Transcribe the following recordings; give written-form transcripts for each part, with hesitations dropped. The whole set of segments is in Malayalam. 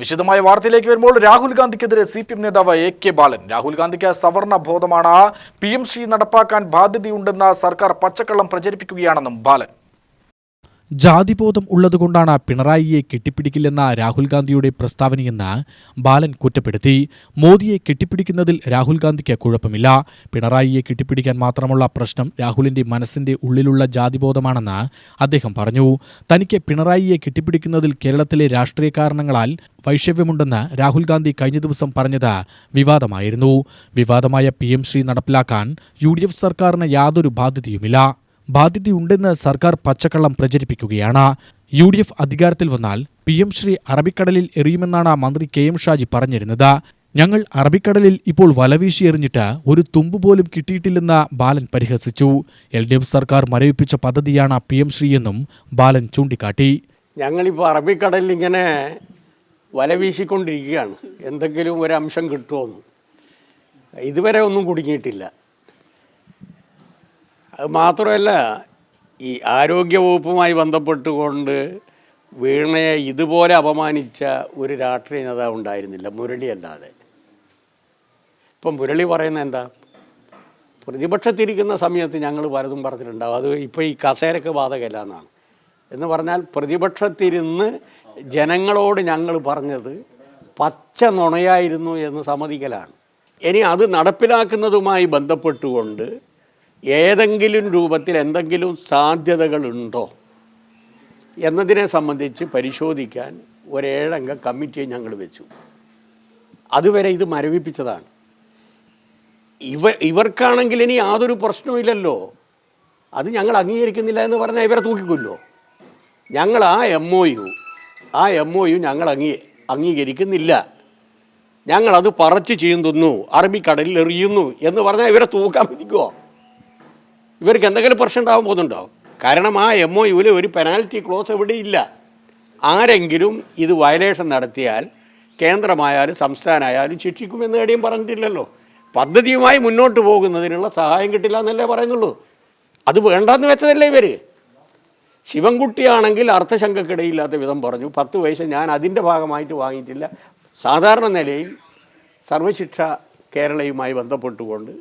വിശദമായ വാർത്തയിലേക്ക് വരുമ്പോൾ രാഹുൽ ഗാന്ധിക്കെതിരെ CPM നേതാവ് AK ബാലൻ. രാഹുൽ ഗാന്ധിക്ക് സവർണ ബോധമാണ്, PMC നടപ്പാക്കാൻ ബാധ്യതയുണ്ടെന്ന സർക്കാർ പച്ചക്കള്ളം പ്രചരിപ്പിക്കുകയാണെന്നും ബാലൻ. ജാതിബോധം ഉള്ളതുകൊണ്ടാണ് പിണറായിയെ കെട്ടിപ്പിടിക്കില്ലെന്ന രാഹുൽ ഗാന്ധിയുടെ പ്രസ്താവനയെന്ന് ബാലൻ കുറ്റപ്പെടുത്തി. മോദിയെ കെട്ടിപ്പിടിക്കുന്നതിൽ രാഹുൽ ഗാന്ധിക്ക് കുഴപ്പമില്ല. പിണറായിയെ കെട്ടിപ്പിടിക്കാൻ മാത്രമുള്ള പ്രശ്നം രാഹുലിന്റെ മനസ്സിന്റെ ഉള്ളിലുള്ള ജാതിബോധമാണെന്ന് അദ്ദേഹം പറഞ്ഞു. തനിക്ക് പിണറായിയെ കെട്ടിപ്പിടിക്കുന്നതിൽ കേരളത്തിലെ രാഷ്ട്രീയ കാരണങ്ങളാൽ വൈഷമ്യമുണ്ടെന്ന് രാഹുൽ ഗാന്ധി കഴിഞ്ഞ ദിവസം പറഞ്ഞത് വിവാദമായിരുന്നു. വിവാദമായ PMC നടപ്പിലാക്കാൻ UDF സർക്കാരിന് യാതൊരു ബാധ്യതയുമില്ല. ബാധ്യതയുണ്ടെന്ന് സർക്കാർ പച്ചക്കള്ളം പ്രചരിപ്പിക്കുകയാണ്. UDF അധികാരത്തിൽ വന്നാൽ PMC അറബിക്കടലിൽ എറിയുമെന്നാണ് മന്ത്രി KM ഷാജി പറഞ്ഞിരുന്നത്. ഞങ്ങൾ അറബിക്കടലിൽ ഇപ്പോൾ വലവീശി എറിഞ്ഞിട്ട് ഒരു തുമ്പ് പോലും കിട്ടിയിട്ടില്ലെന്ന് ബാലൻ പരിഹസിച്ചു. LDF സർക്കാർ മരവിപ്പിച്ച പദ്ധതിയാണ് PMC എന്നും ബാലൻ ചൂണ്ടിക്കാട്ടി. ഞങ്ങളിപ്പോൾ അറബിക്കടലിൽ ഇങ്ങനെ വലവീശിക്കൊണ്ടിരിക്കുകയാണ്, എന്തെങ്കിലും ഒരു അംശം കിട്ടുമോന്ന്. ഇതുവരെ ഒന്നും കുടുങ്ങിയിട്ടില്ല. അത് മാത്രമല്ല, ഈ ആരോഗ്യവകുപ്പുമായി ബന്ധപ്പെട്ടുകൊണ്ട് വീണയെ ഇതുപോലെ അപമാനിച്ച ഒരു രാഷ്ട്രീയ നേതാവ് ഉണ്ടായിരുന്നില്ല, മുരളി അല്ലാതെ. ഇപ്പം മുരളി പറയുന്നത് എന്താ, പ്രതിപക്ഷത്തിരിക്കുന്ന സമയത്ത് ഞങ്ങൾ പലതും പറഞ്ഞിട്ടുണ്ടാവും, അത് ഇപ്പോൾ ഈ കസേരക്ക് ബാധകമല്ല എന്നാണ്. എന്ന് പറഞ്ഞാൽ പ്രതിപക്ഷത്തിരുന്ന് ജനങ്ങളോട് ഞങ്ങൾ പറഞ്ഞത് പച്ച നുണയായിരുന്നു എന്ന് സമ്മതിക്കലാണ്. ഇനി അത് നടപ്പിലാക്കുന്നതുമായി ബന്ധപ്പെട്ടുകൊണ്ട് ഏതെങ്കിലും രൂപത്തിൽ എന്തെങ്കിലും സാധ്യതകളുണ്ടോ എന്നതിനെ സംബന്ധിച്ച് പരിശോധിക്കാൻ ഒരു 7 അംഗ കമ്മിറ്റിയെ ഞങ്ങൾ വെച്ചു. അതുവരെ ഇത് മരവിപ്പിച്ചതാണ്. ഇവർക്കാണെങ്കിൽ ഇനി യാതൊരു പ്രശ്നവുമില്ലല്ലോ, അത് ഞങ്ങൾ അംഗീകരിക്കുന്നില്ല എന്ന് പറഞ്ഞാൽ ഇവരെ തൂക്കിക്കൊല്ലോ. ഞങ്ങൾ ആ MOU ഞങ്ങൾ അംഗീകരിക്കുന്നില്ല, ഞങ്ങളത് പറച്ച് ചെയ്യുന്നു, അറബിക്കടലിൽ എറിയുന്നു എന്ന് പറഞ്ഞാൽ ഇവരെ തൂക്കാൻ വിധിക്കുമോ? ഇവർക്ക് എന്തെങ്കിലും പ്രശ്നം ഉണ്ടാകാൻ പോകുന്നുണ്ടോ? കാരണം ആ MOUവിൽ ഒരു പെനാൽറ്റി ക്ലോസ് എവിടെ ഇല്ല. ആരെങ്കിലും ഇത് വയലേഷൻ നടത്തിയാൽ കേന്ദ്രമായാലും സംസ്ഥാനമായാലും ശിക്ഷിക്കുമെന്ന് എവിടെയും പറഞ്ഞിട്ടില്ലല്ലോ. പദ്ധതിയുമായി മുന്നോട്ട് പോകുന്നതിനുള്ള സഹായം കിട്ടില്ല എന്നല്ലേ പറയുന്നുള്ളൂ. അത് വേണ്ടെന്ന് വെച്ചതല്ലേ ഇവർ. ശിവൻകുട്ടിയാണെങ്കിൽ അർത്ഥശങ്കക്കിടയില്ലാത്ത വിധം പറഞ്ഞു, 10 പൈസ ഞാൻ അതിൻ്റെ ഭാഗമായിട്ട് വാങ്ങിയിട്ടില്ല. സാധാരണ നിലയിൽ സർവശിക്ഷ കേരളയുമായി ബന്ധപ്പെട്ടുകൊണ്ട്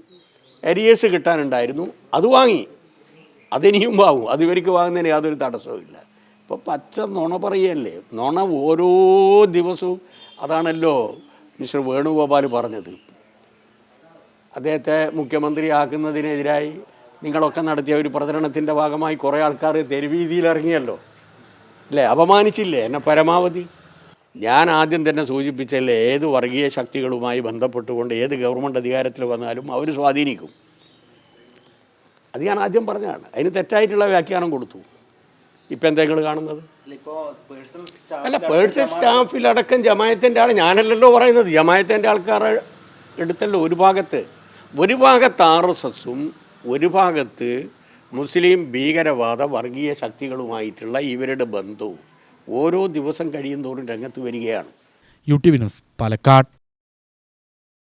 അരിയേഴ്സ് കിട്ടാനുണ്ടായിരുന്നു, അത് വാങ്ങി, അതിനിയും വാങ്ങും, അത് ഇവർക്ക് വാങ്ങുന്നതിന് യാതൊരു തടസ്സവും ഇല്ല. ഇപ്പോൾ പച്ച നുണ പറയല്ലേ, നുണ ഓരോ ദിവസവും. അതാണല്ലോ മിസ്റ്റർ വേണുഗോപാൽ പറഞ്ഞത്. അദ്ദേഹത്തെ മുഖ്യമന്ത്രിയാക്കുന്നതിനെതിരായി നിങ്ങളൊക്കെ നടത്തിയ ഒരു പ്രചരണത്തിൻ്റെ ഭാഗമായി കുറേ ആൾക്കാർ തെരുവീതിയിൽ ഇറങ്ങിയല്ലോ, അല്ലേ? അപമാനിച്ചില്ലേ എന്നെ പരമാവധി. ഞാൻ ആദ്യം തന്നെ സൂചിപ്പിച്ചല്ലേ, ഏത് വർഗീയ ശക്തികളുമായി ബന്ധപ്പെട്ടുകൊണ്ട് ഏത് ഗവൺമെൻറ് അധികാരത്തിൽ വന്നാലും അവർ സ്വാധീനിക്കും. അത് ഞാൻ ആദ്യം പറഞ്ഞതാണ്. അതിന് തെറ്റായിട്ടുള്ള വ്യാഖ്യാനം കൊടുത്തു. ഇപ്പം എന്തെങ്കിലും കാണുന്നത് അല്ല, പേഴ്സണൽ സ്റ്റാഫിലടക്കം ജമായത്തിൻ്റെ ആൾ, ഞാനല്ലല്ലോ പറയുന്നത്, ജമായത്തിൻ്റെ ആൾക്കാർ എടുത്തല്ലോ. ഒരു ഭാഗത്ത് RSSും ഒരു ഭാഗത്ത് മുസ്ലിം ഭീകരവാദ വർഗീയ ശക്തികളുമായിട്ടുള്ള ഇവരുടെ ബന്ധവും ഓരോ ദിവസം കഴിയുന്തോറും രംഗത്ത് വരികയാണ്. UTV news, Palakkad.